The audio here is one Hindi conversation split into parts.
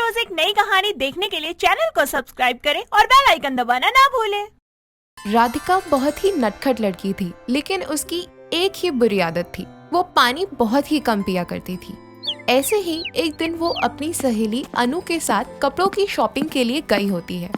रोज एक नई कहानी देखने के लिए चैनल को सब्सक्राइब करें और बेल आइकन दबाना ना भूलें। राधिका बहुत ही नटखट लड़की थी, लेकिन उसकी एक ही बुरी आदत थी, वो पानी बहुत ही कम पिया करती थी। ऐसे ही एक दिन वो अपनी सहेली अनु के साथ कपड़ों की शॉपिंग के लिए गई होती है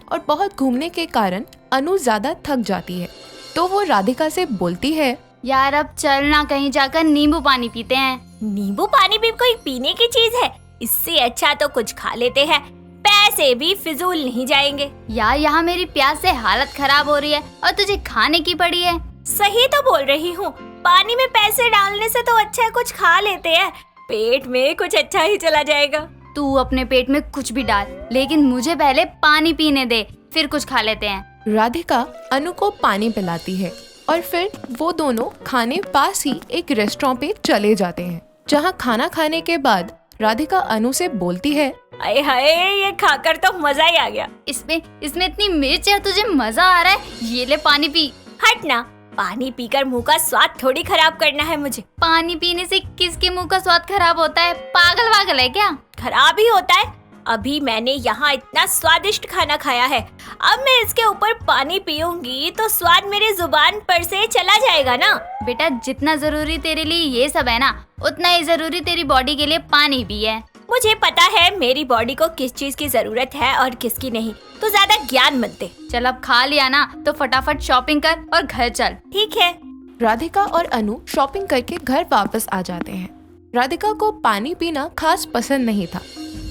और बहुत घूमने के कारण अनु ज्यादा थक जाती है, तो वो राधिका से बोलती है, यार अब चल ना कहीं जाकर नींबू पानी पीते हैं। नींबू पानी भी कोई पीने की चीज है? इससे अच्छा तो कुछ खा लेते हैं, पैसे भी फिजूल नहीं जाएंगे। यार यहाँ मेरी प्यास से हालत खराब हो रही है और तुझे खाने की पड़ी है। सही तो बोल रही हूँ, पानी में पैसे डालने से तो अच्छा है कुछ खा लेते हैं, पेट में कुछ अच्छा ही चला जाएगा। तू अपने पेट में कुछ भी डाल, लेकिन मुझे पहले पानी पीने दे, फिर कुछ खा लेते हैं। राधिका अनु को पानी पिलाती है और फिर वो दोनों खाने पास ही एक रेस्टोरेंट पे चले जाते हैं, जहाँ खाना खाने के बाद राधिका अनु से बोलती है, अरे हाय, ये खाकर तो मजा ही आ गया। इसमें इतनी मिर्च है, तुझे मजा आ रहा है? ये ले पानी पी। हट ना, पानी पीकर मुंह का स्वाद थोड़ी खराब करना है मुझे। पानी पीने से किसके मुंह का स्वाद खराब होता है? पागल है क्या? खराब ही होता है। अभी मैंने यहाँ इतना स्वादिष्ट खाना खाया है, अब मैं इसके ऊपर पानी पीऊंगी तो स्वाद मेरी जुबान पर से चला जाएगा ना। बेटा जितना जरूरी तेरे लिए ये सब है ना, उतना ही जरूरी तेरी बॉडी के लिए पानी भी है। मुझे पता है मेरी बॉडी को किस चीज की जरूरत है और किसकी नहीं, तो ज्यादा ज्ञान मत दे। चल अब खा लिया ना तो फटाफट शॉपिंग कर और घर चल। ठीक है। राधिका और अनु शॉपिंग करके घर वापस आ जाते हैं। राधिका को पानी पीना खास पसंद नहीं था।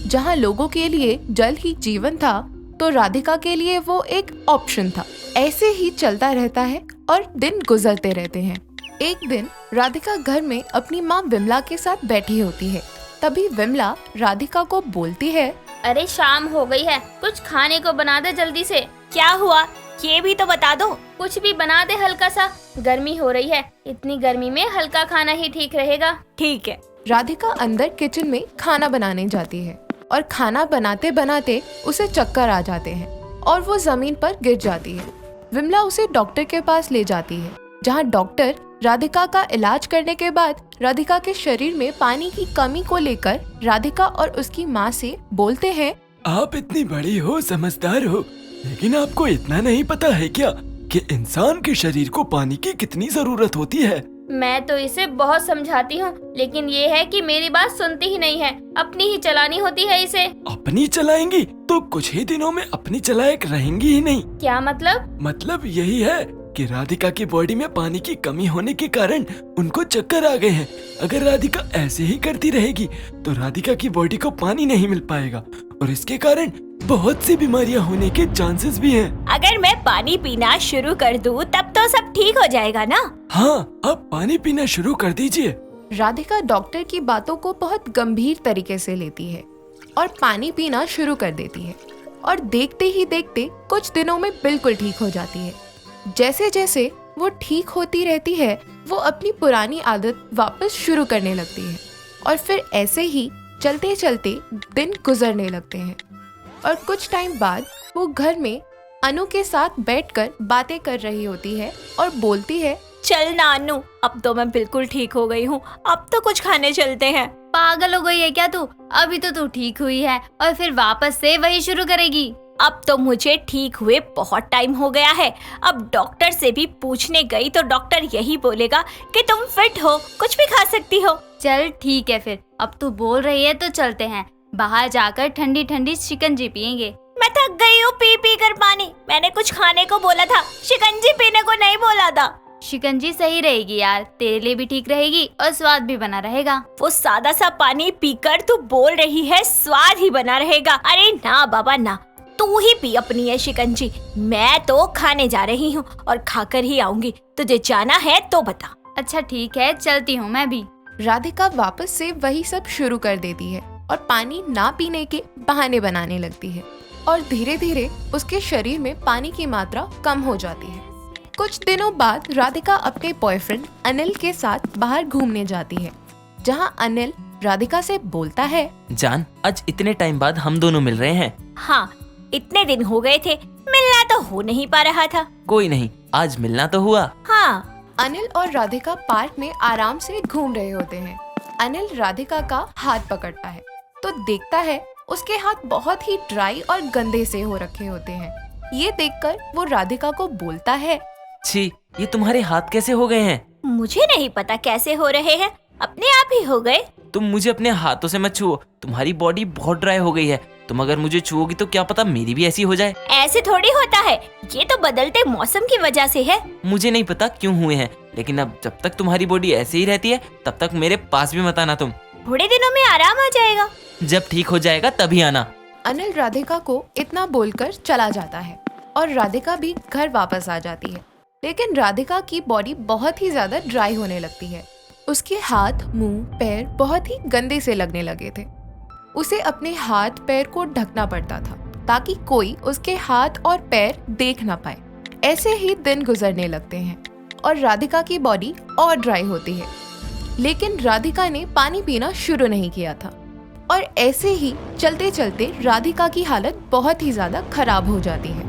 जहाँ लोगों के लिए जल ही जीवन था, तो राधिका के लिए वो एक ऑप्शन था। ऐसे ही चलता रहता है और दिन गुजरते रहते हैं। एक दिन राधिका घर में अपनी माँ विमला के साथ बैठी होती है। तभी विमला राधिका को बोलती है, अरे शाम हो गई है, कुछ खाने को बना दे जल्दी से। क्या हुआ ये भी तो बता दो। कुछ भी बना दे हल्का सा, गर्मी हो रही है, इतनी गर्मी में हल्का खाना ही ठीक रहेगा। ठीक है। राधिका अंदर किचन में खाना बनाने जाती है और खाना बनाते बनाते उसे चक्कर आ जाते हैं और वो जमीन पर गिर जाती है। विमला उसे डॉक्टर के पास ले जाती है, जहाँ डॉक्टर राधिका का इलाज करने के बाद राधिका के शरीर में पानी की कमी को लेकर राधिका और उसकी माँ से बोलते हैं, आप इतनी बड़ी हो, समझदार हो, लेकिन आपको इतना नहीं पता है क्या कि इंसान के शरीर को पानी की कितनी जरूरत होती है? मैं तो इसे बहुत समझाती हूँ, लेकिन ये है कि मेरी बात सुनती ही नहीं है, अपनी ही चलानी होती है इसे। अपनी चलाएंगी तो कुछ ही दिनों में अपनी चलायक रहेंगी ही नहीं। क्या मतलब? मतलब यही है कि राधिका की बॉडी में पानी की कमी होने के कारण उनको चक्कर आ गए हैं। अगर राधिका ऐसे ही करती रहेगी तो राधिका की बॉडी को पानी नहीं मिल पाएगा और इसके कारण बहुत सी बीमारियां होने के चांसेस भी हैं। अगर मैं पानी पीना शुरू कर दूं तब तो सब ठीक हो जाएगा ना? हाँ, अब पानी पीना शुरू कर दीजिए। राधिका डॉक्टर की बातों को बहुत गंभीर तरीके से लेती है और पानी पीना शुरू कर देती है और देखते ही देखते कुछ दिनों में बिल्कुल ठीक हो जाती है। जैसे जैसे वो ठीक होती रहती है, वो अपनी पुरानी आदत वापस शुरू करने लगती है और फिर ऐसे ही चलते चलते दिन गुजरने लगते हैं और कुछ टाइम बाद वो घर में अनु के साथ बैठकर बातें कर रही होती है और बोलती है, चल ना अनु, अब तो मैं बिल्कुल ठीक हो गई हूँ, अब तो कुछ खाने चलते हैं। पागल हो गई है क्या तू? अभी तो तू ठीक हुई है और फिर वापस से वही शुरू करेगी? अब तो मुझे ठीक हुए बहुत टाइम हो गया है। अब डॉक्टर से भी पूछने गई तो डॉक्टर यही बोलेगा कि तुम फिट हो, कुछ भी खा सकती हो। चल ठीक है, फिर अब तू बोल रही है तो चलते हैं, बाहर जाकर ठंडी ठंडी शिकंजी पियेंगे। मैं थक गई हूँ पी पी कर पानी। मैंने कुछ खाने को बोला था, शिकंजी पीने को नहीं बोला था। शिकंजी सही रहेगी यार, तेरे लिए भी ठीक रहेगी और स्वाद भी बना रहेगा। वो सादा सा पानी पीकर तू बोल रही है स्वाद ही बना रहेगा? अरे ना बाबा ना, तू ही पी अपनी ये शिकंजी, मैं तो खाने जा रही हूँ और खाकर ही आऊंगी। तुझे जाना है तो बता। अच्छा ठीक है, चलती हूँ मैं भी। राधिका वापस से वही सब शुरू कर देती है और पानी ना पीने के बहाने बनाने लगती है और धीरे धीरे उसके शरीर में पानी की मात्रा कम हो जाती है। कुछ दिनों बाद राधिका अपने बॉयफ्रेंड अनिल के साथ बाहर घूमने जाती है, जहाँ अनिल राधिका से बोलता है, जान, आज इतने टाइम बाद हम दोनों मिल रहे हैं। हाँ, इतने दिन हो गए थे, मिलना तो हो नहीं पा रहा था। कोई नहीं, आज मिलना तो हुआ। हाँ। अनिल और राधिका पार्क में आराम से घूम रहे होते हैं। अनिल राधिका का हाथ पकड़ता है तो देखता है उसके हाथ बहुत ही ड्राई और गंदे से हो रखे होते हैं। ये देखकर वो राधिका को बोलता है, छी, ये तुम्हारे हाथ कैसे हो गए हैं? मुझे नहीं पता कैसे हो रहे हैं, अपने आप ही हो गए। तुम मुझे अपने हाथों से मत छुओ, तुम्हारी बॉडी बहुत ड्राई हो गई है। तुम अगर मुझे छुओगी तो क्या पता मेरी भी ऐसी हो जाए। ऐसे थोड़ी होता है, ये तो बदलते मौसम की वजह से है। मुझे नहीं पता क्यों हुए हैं, लेकिन अब जब तक तुम्हारी बॉडी ऐसे ही रहती है तब तक मेरे पास भी मत आना तुम। थोड़े दिनों में आराम आ जाएगा। जब ठीक हो जाएगा तभी आना। अनिल राधिका को इतना बोलकर चला जाता है और राधिका भी घर वापस आ जाती है। लेकिन राधिका की बॉडी बहुत ही ज्यादा ड्राई होने लगती है। उसके हाथ, मुंह, पैर बहुत ही गंदे से लगने लगे थे। उसे अपने हाथ पैर को ढकना पड़ता था ताकि कोई उसके हाथ और पैर देख ना पाए। ऐसे ही दिन गुजरने लगते हैं और राधिका की बॉडी और ड्राई होती है। लेकिन राधिका ने पानी पीना शुरू नहीं किया था और ऐसे ही चलते चलते राधिका की हालत बहुत ही ज्यादा खराब हो जाती है।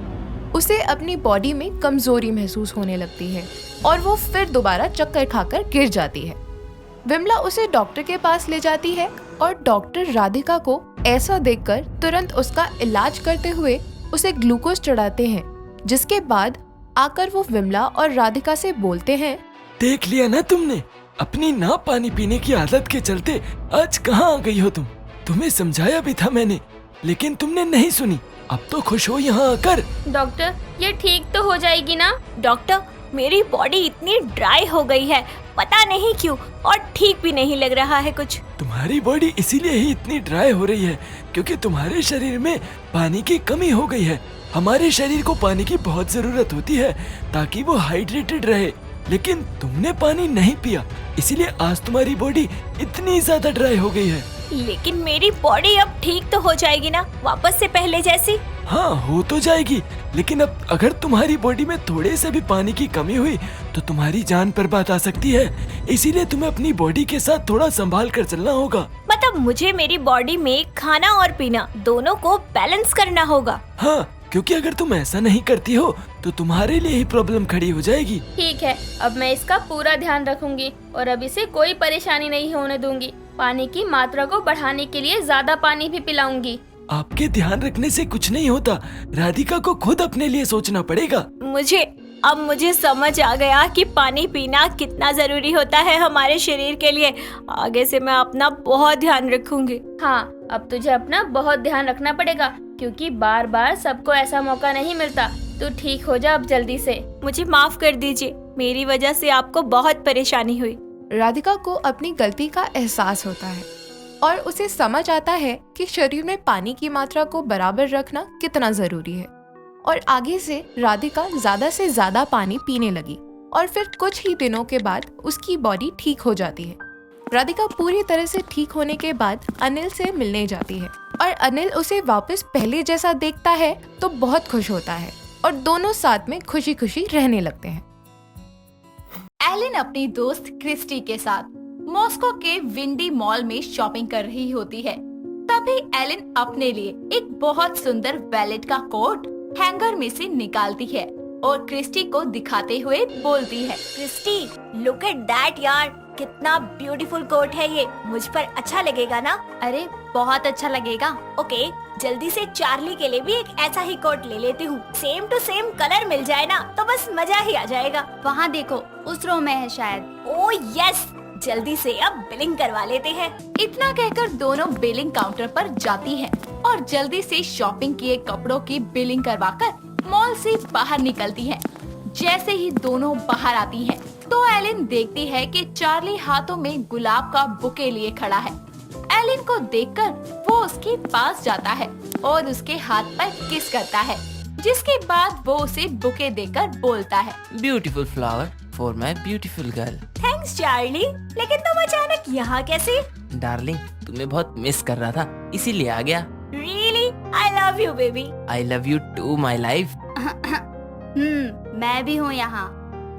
उसे अपनी बॉडी में कमजोरी महसूस होने लगती है और वो फिर दोबारा चक्कर खाकर गिर जाती है। विमला उसे डॉक्टर के पास ले जाती है और डॉक्टर राधिका को ऐसा देखकर तुरंत उसका इलाज करते हुए उसे ग्लूकोज चढ़ाते हैं, जिसके बाद आकर वो विमला और राधिका से बोलते हैं, देख लिया ना तुमने, अपनी ना पानी पीने की आदत के चलते आज कहाँ आ गई हो तुम। तुम्हें समझाया भी था मैंने, लेकिन तुमने नहीं सुनी। अब तो खुश हो यहाँ आकर। डॉक्टर, ये ठीक तो हो जाएगी ना? डॉक्टर, मेरी बॉडी इतनी ड्राई हो गई है, पता नहीं क्यों, और ठीक भी नहीं लग रहा है कुछ। तुम्हारी बॉडी इसीलिए ही इतनी ड्राई हो रही है क्योंकि तुम्हारे शरीर में पानी की कमी हो गई है। हमारे शरीर को पानी की बहुत जरूरत होती है ताकि वो हाइड्रेटेड रहे, लेकिन तुमने पानी नहीं पिया, इसीलिए आज तुम्हारी बॉडी इतनी ज्यादा ड्राई हो गई है। लेकिन मेरी बॉडी अब ठीक तो हो जाएगी ना, वापस से पहले जैसी? हाँ, हो तो जाएगी, लेकिन अब अगर तुम्हारी बॉडी में थोड़े से भी पानी की कमी हुई तो तुम्हारी जान पर बात आ सकती है। इसीलिए तुम्हें अपनी बॉडी के साथ थोड़ा संभाल कर चलना होगा। मतलब मुझे मेरी बॉडी में खाना और पीना दोनों को बैलेंस करना होगा। हाँ, क्योंकि अगर तुम ऐसा नहीं करती हो तो तुम्हारे लिए ही प्रॉब्लम खड़ी हो जाएगी। ठीक है, अब मैं इसका पूरा ध्यान रखूंगी और अब इसे कोई परेशानी नहीं होने दूंगी। पानी की मात्रा को बढ़ाने के लिए ज्यादा पानी भी पिलाऊंगी। आपके ध्यान रखने से कुछ नहीं होता, राधिका को खुद अपने लिए सोचना पड़ेगा। अब मुझे समझ आ गया कि पानी पीना कितना जरूरी होता है हमारे शरीर के लिए। आगे से मैं अपना बहुत ध्यान रखूंगी। हाँ, अब तुझे अपना बहुत ध्यान रखना पड़ेगा क्योंकि बार बार सबको ऐसा मौका नहीं मिलता। तू ठीक हो जा अब जल्दी से। मुझे माफ कर दीजिए, मेरी वजह से आपको बहुत परेशानी हुई। राधिका को अपनी गलती का एहसास होता है और उसे समझ आता है कि शरीर में पानी की मात्रा को बराबर रखना कितना जरूरी है। और आगे से राधिका ज्यादा से ज्यादा पानी पीने लगी और फिर कुछ ही दिनों के बाद उसकी बॉडी ठीक हो जाती है। राधिका पूरी तरह से ठीक होने के बाद अनिल से मिलने जाती है और अनिल उसे वापस पहले जैसा देखता है तो बहुत खुश होता है और दोनों साथ में खुशी खुशी रहने लगते हैं। एलिन अपनी दोस्त क्रिस्टी के साथ मॉस्को के विंडी मॉल में शॉपिंग कर रही होती है। तभी एलिन अपने लिए एक बहुत सुंदर वेलेट का कोट हैंगर में से निकालती है और क्रिस्टी को दिखाते हुए बोलती है, क्रिस्टी, लुक एट दैट यार, कितना ब्यूटीफुल कोट है ये। मुझ पर अच्छा लगेगा ना? अरे बहुत अच्छा लगेगा। ओके, जल्दी से चार्ली के लिए भी एक ऐसा ही कोट ले लेती हूँ। सेम टू सेम कलर मिल जाए ना तो बस मजा ही आ जाएगा। वहाँ देखो, उस रो में है शायद। ओह यस, जल्दी से अब बिलिंग करवा लेते हैं। इतना कहकर दोनों बिलिंग काउंटर पर जाती हैं और जल्दी से शॉपिंग किए कपड़ों की बिलिंग करवाकर मॉल से बाहर निकलती हैं। जैसे ही दोनों बाहर आती हैं, तो एलिन देखती है कि चार्ली हाथों में गुलाब का बुके लिए खड़ा है। एलिन को देखकर वो उसके पास जाता है और उसके हाथ पर किस करता है, जिसके बाद वो उसे बुके देकर बोलता है, beautiful flower for my beautiful girl. Thanks Charlie, लेकिन तुम अचानक यहाँ कैसे? डार्लिंग, तुम्हें बहुत मिस कर रहा था, इसीलिए आ गया। Really? I love you baby. I love you too my life. मैं भी हूँ यहाँ।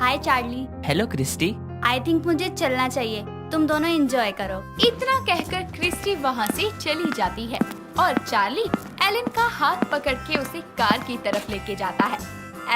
Hi Charlie. Hello Christy. I think मुझे चलना चाहिए, तुम दोनों एंजॉय करो। इतना कहकर क्रिस्टी वहाँ से चली जाती है और चार्ली एलिन का हाथ पकड़ के उसे कार की तरफ लेके जाता है।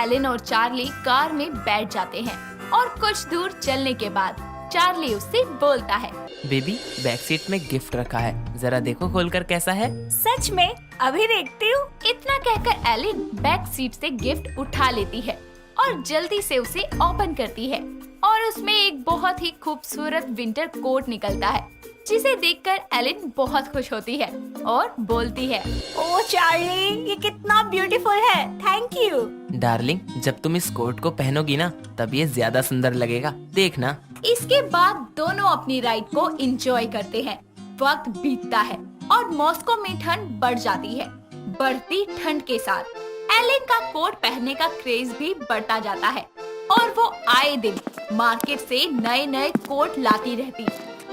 एलिन और चार्ली कार में बैठ जाते हैं और कुछ दूर चलने के बाद चार्ली उससे बोलता है। बेबी, बैक सीट में गिफ्ट रखा है, जरा देखो खोलकर कैसा है। सच में? अभी देखती हूँ। इतना कहकर एलिन बैक सीट से गिफ्ट उठा लेती है और जल्दी से उसे ओपन करती है और उसमें एक बहुत ही खूबसूरत विंटर कोट निकलता है, जिसे देखकर एलिन बहुत खुश होती है और बोलती है, ओ चार्ली, ये कितना ब्यूटीफुल है, थैंक यू। डार्लिंग, जब तुम इस कोट को पहनोगी ना तब ये ज्यादा सुंदर लगेगा, देखना। इसके बाद दोनों अपनी राइड को एंजॉय करते हैं। वक्त बीतता है और मॉस्को में ठंड बढ़ जाती है। बढ़ती ठंड के साथ एलिन का कोट पहनने का क्रेज भी बढ़ता जाता है और वो आए दिन मार्केट से नए नए कोट लाती रहती।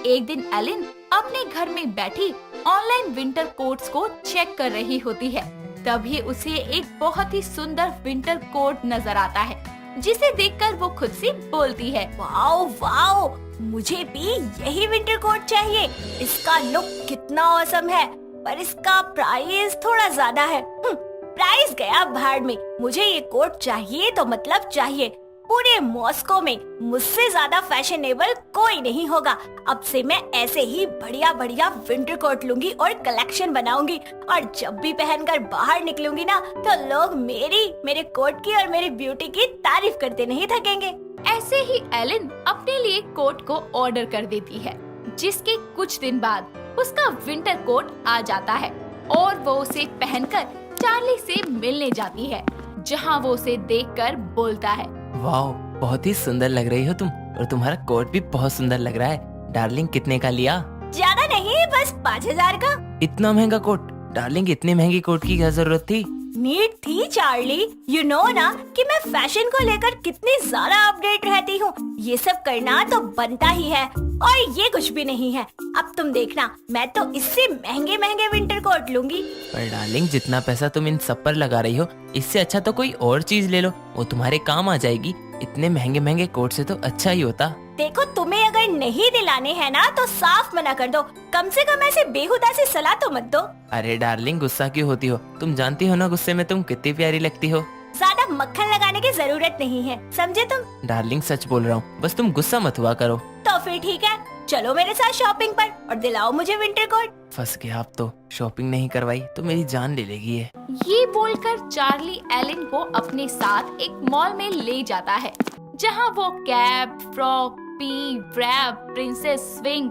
एक दिन एलिन अपने घर में बैठी ऑनलाइन विंटर कोट्स को चेक कर रही होती है। तभी उसे एक बहुत ही सुंदर विंटर कोट नजर आता है, जिसे देखकर वो खुद से बोलती है, वाओ वाओ, मुझे भी यही विंटर कोट चाहिए। इसका लुक कितना ऑसम है, पर इसका प्राइस थोड़ा ज्यादा है। प्राइस गया भाड़ में, मुझे ये कोट चाहिए तो मतलब चाहिए। पूरे मॉस्को में मुझसे ज्यादा फैशनेबल कोई नहीं होगा। अब से मैं ऐसे ही बढ़िया बढ़िया विंटर कोट लूंगी और कलेक्शन बनाऊंगी, और जब भी पहनकर बाहर निकलूंगी ना तो लोग मेरे कोट की और मेरी ब्यूटी की तारीफ करते नहीं थकेंगे। ऐसे ही एलिन अपने लिए कोट को ऑर्डर कर देती है, जिसके कुछ दिन बाद उसका विंटर कोट आ जाता है और वो उसे पहनकर चार्ली से मिलने जाती है, जहाँ वो उसे देखकर बोलता है, वाह, बहुत ही सुंदर लग रही हो तुम, और तुम्हारा कोट भी बहुत सुंदर लग रहा है। डार्लिंग, कितने का लिया? ज्यादा नहीं, बस 5000 का। इतना महंगा कोट? डार्लिंग, इतनी महंगी कोट की क्या जरूरत थी? नीड थी चार्ली। यू नो ना कि मैं फैशन को लेकर कितनी ज्यादा अपडेट रहती हूँ। ये सब करना तो बनता ही है, और ये कुछ भी नहीं है। अब तुम देखना, मैं तो इससे महंगे महंगे विंटर कोट लूंगी। पर डार्लिंग, जितना पैसा तुम इन सब पर लगा रही हो, इससे अच्छा तो कोई और चीज ले लो, वो तुम्हारे काम आ जाएगी। इतने महंगे महंगे कोट से तो अच्छा ही होता। देखो, तुम्हें अगर नहीं दिलाने हैं ना तो साफ मना कर दो। कम से कम ऐसे बेहुदा से सलाह तो मत दो। अरे डार्लिंग, गुस्सा क्यों होती हो? तुम जानती हो ना गुस्से में तुम कितनी प्यारी लगती हो। ज्यादा मक्खन लगाने की जरूरत नहीं है, समझे तुम? डार्लिंग, सच बोल रहा हूँ, बस तुम गुस्सा मत हुआ करो। तो फिर ठीक है, चलो मेरे साथ शॉपिंग पर और दिलाओ मुझे विंटर कोट। फंस गया अब तो। शॉपिंग नहीं करवाई तो मेरी जान ले लेगी ये। ये बोलकर चार्ली एलिन को अपने साथ एक मॉल में ले जाता है, जहाँ वो कैप, फ्रॉक, पी, रैप, प्रिंसेस स्विंग,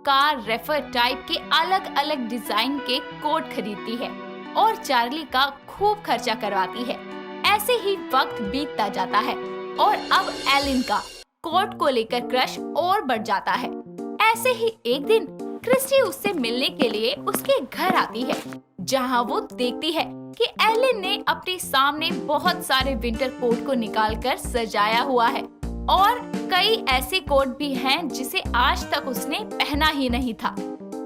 कार, रेफर टाइप के अलग अलग डिजाइन के कोट खरीदती है और चार्ली का खूब खर्चा करवाती है। ऐसे ही वक्त बीतता जाता है और अब एलिन का कोट को लेकर क्रश और बढ़ जाता है। ऐसे ही एक दिन क्रिस्टी उससे मिलने के लिए उसके घर आती है, जहां वो देखती है कि एलिन ने अपने सामने बहुत सारे विंटर कोट को निकालकर सजाया हुआ है और कई ऐसे कोट भी हैं जिसे आज तक उसने पहना ही नहीं था।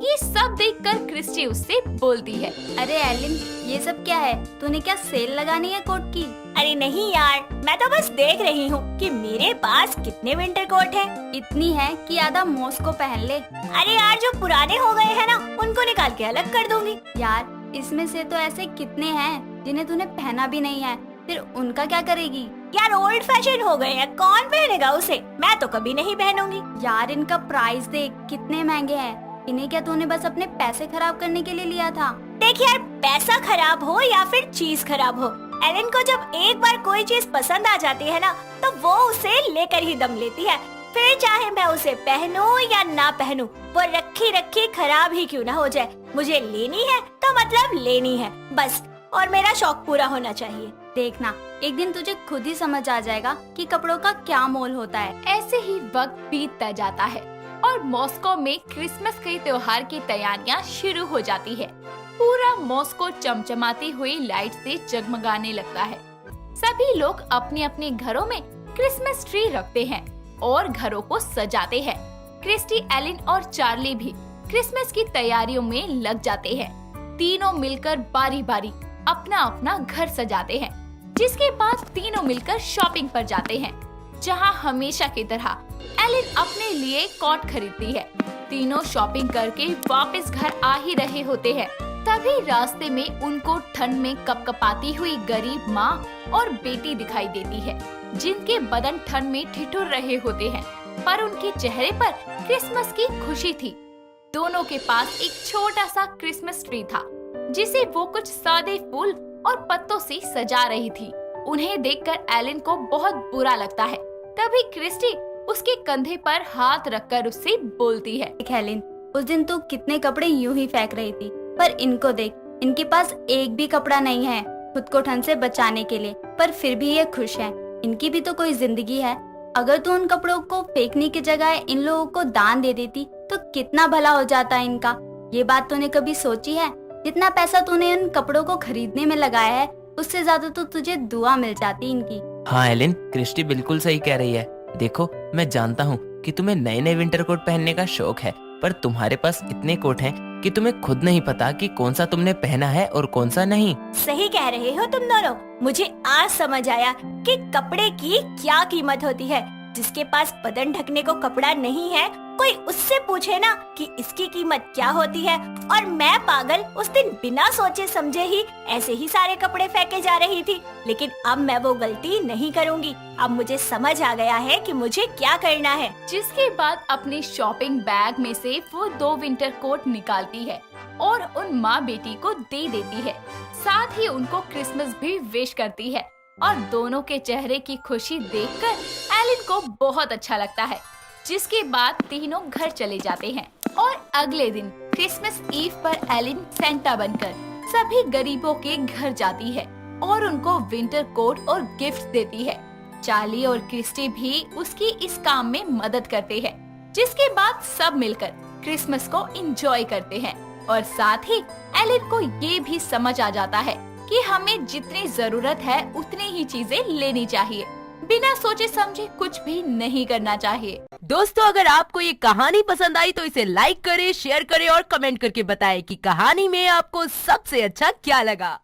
ये सब देखकर क्रिस्टी उससे बोलती है, अरे एलिन, ये सब क्या है? तूने क्या सेल लगानी है कोट की? अरे नहीं यार, मैं तो बस देख रही हूँ कि मेरे पास कितने विंटर कोट हैं। इतनी है कि आधा मॉस्को पहन ले। अरे यार, जो पुराने हो गए हैं ना, उनको निकाल के अलग कर दूंगी। यार, इसमें से तो ऐसे कितने हैं जिन्हें तूने पहना भी नहीं है, फिर उनका क्या करेगी? यार, ओल्ड फैशन हो गए हैं, कौन पहनेगा उसे? मैं तो कभी नहीं पहनूंगी। यार, इनका प्राइस देख, कितने महंगे हैं। इन्हें क्या तूने बस अपने पैसे खराब करने के लिए लिया था? देख यार, पैसा खराब हो या फिर चीज खराब हो, एलिन को जब एक बार कोई चीज पसंद आ जाती है ना, तो वो उसे लेकर ही दम लेती है। फिर चाहे मैं उसे पहनूं या ना पहनूं, वो रखी रखी खराब ही क्यों ना हो जाए, मुझे लेनी है तो मतलब लेनी है बस, और मेरा शौक पूरा होना चाहिए। देखना, एक दिन तुझे खुद ही समझ आ जाएगा कि कपड़ों का क्या मोल होता है। ऐसे ही वक्त बीतता जाता है और मॉस्को में क्रिसमस के त्योहार की तैयारियां शुरू हो जाती है। पूरा मॉस्को चमचमाती हुई लाइट से जगमगाने लगता है। सभी लोग अपने अपने घरों में क्रिसमस ट्री रखते हैं और घरों को सजाते हैं। क्रिस्टी, एलिन और चार्ली भी क्रिसमस की तैयारियों में लग जाते हैं। तीनों मिलकर बारी बारी अपना अपना घर सजाते हैं, जिसके बाद तीनों मिलकर शॉपिंग पर जाते हैं, जहां हमेशा की तरह एलिन अपने लिए कोट खरीदती है। तीनों शॉपिंग करके वापस घर आ ही रहे होते हैं, तभी रास्ते में उनको ठंड में कपकपाती हुई गरीब माँ और बेटी दिखाई देती है, जिनके बदन ठंड में ठिठुर रहे होते हैं। पर उनके चेहरे पर क्रिसमस की खुशी थी। दोनों के पास एक छोटा सा क्रिसमस ट्री था जिसे वो कुछ सादे फूल और पत्तों से सजा रही थी। उन्हें देखकर एलन को बहुत बुरा लगता है। तभी क्रिस्टी उसके कंधे पर हाथ रखकर उससे बोलती है, हेलेन, उस दिन तू कितने कपड़े यूं ही फेंक रही थी, पर इनको देख, इनके पास एक भी कपड़ा नहीं है खुद को ठंड से बचाने के लिए, पर फिर भी ये खुश हैं। इनकी भी तो कोई जिंदगी है। अगर तू उन कपड़ों को फेंकने की जगह इन लोगों को दान दे देती तो कितना भला हो जाता इनका। ये बात तूने कभी सोची है? जितना पैसा तूने इन कपड़ों को खरीदने में लगाया है उससे ज्यादा तो तुझे दुआ मिल जाती इनकी। हाँ एलिन, क्रिस्टी बिल्कुल सही कह रही है। देखो, मैं जानता हूँ कि तुम्हें नए नए विंटर कोट पहनने का शौक है, पर तुम्हारे पास इतने कोट हैं कि तुम्हें खुद नहीं पता कि कौन सा तुमने पहना है और कौन सा नहीं। सही कह रहे हो तुम दोनों। मुझे आज समझ आया कि कपड़े की क्या कीमत होती है। जिसके पास बदन ढकने को कपड़ा नहीं है, कोई उससे पूछे ना कि इसकी कीमत क्या होती है। और मैं पागल उस दिन बिना सोचे समझे ही ऐसे ही सारे कपड़े फेंके जा रही थी। लेकिन अब मैं वो गलती नहीं करूँगी। अब मुझे समझ आ गया है कि मुझे क्या करना है। जिसके बाद अपने शॉपिंग बैग में से वो 2 विंटर कोट निकालती है और उन माँ बेटी को दे देती है। साथ ही उनको क्रिसमस भी विश करती है और दोनों के चेहरे की खुशी देखकर एलिन को बहुत अच्छा लगता है। जिसके बाद तीनों घर चले जाते हैं और अगले दिन क्रिसमस ईव पर एलिन सेंटा बनकर सभी गरीबों के घर जाती है और उनको विंटर कोट और गिफ्ट देती है। चार्ली और क्रिस्टी भी उसकी इस काम में मदद करते हैं। जिसके बाद सब मिलकर क्रिसमस को एंजॉय करते हैं और साथ ही एलिन को ये भी समझ आ जाता है कि हमें जितनी जरूरत है उतनी ही चीजें लेनी चाहिए। बिना सोचे समझे कुछ भी नहीं करना चाहिए। दोस्तों, अगर आपको ये कहानी पसंद आई तो इसे लाइक करें, शेयर करें और कमेंट करके बताएं कि कहानी में आपको सबसे अच्छा क्या लगा।